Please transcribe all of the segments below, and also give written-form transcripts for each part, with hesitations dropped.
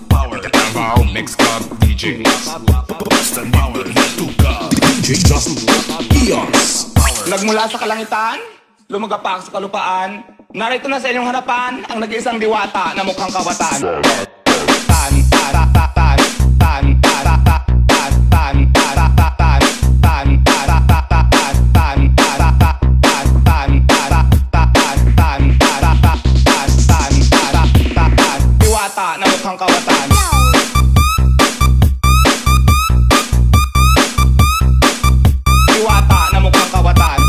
Power. Davao Mix Club DJs. Basta power. DJ Justin Eons. Nagmula sa kalangitan, lumagapak sa kalupaan. Narito na sa inyong harapan ang nag-iisang diwata na mukhang kawatan. Tan tara ta tan tan tara ta tan tan tara ta tan tan tara ta tan tan tara ta tan tan tara ta tan tara ta tan tara ta diwata na mukhang kawatan. Diwata na mukhang kawatan.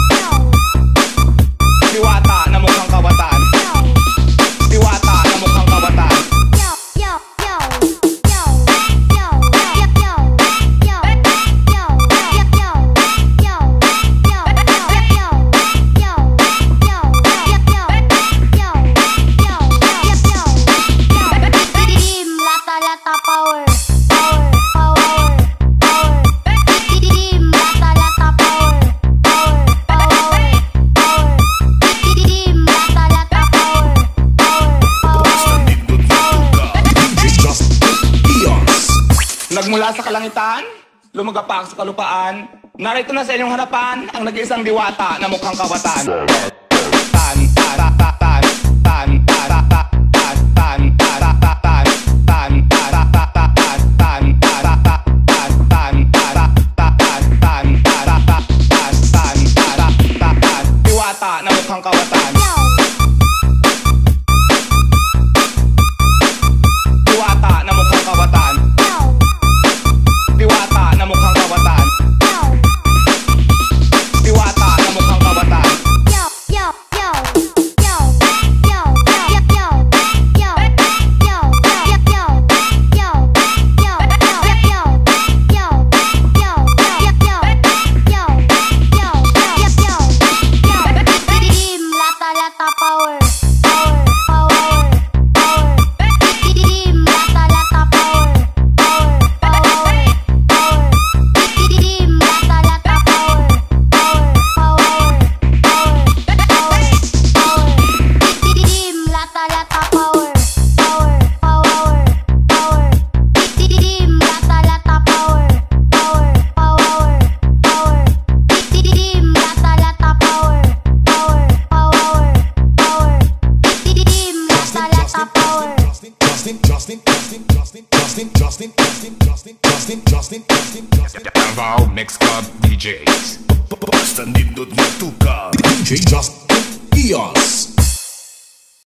Diwata na mukhang kawatan. Diwata na mukhang kawatan. Nagmula sa kalangitan, lumagapak sa kalupaan. Narito na sa inyong harapan ang nag-iisang diwata na mukhang kawatan. Tan tara ta tan tan tara ta tan tan tara ta tan tan tara ta tan tara ta tan tara ta tan tara ta tan tara ta diwata na mukhang kawatan. Diwata na mukhang kawatan. Diwata na mukhang kawatan. Diwata na mukhang kawatan. Davao Mix Club DJs. Basta nindot na tuka. DJ Justin Eons.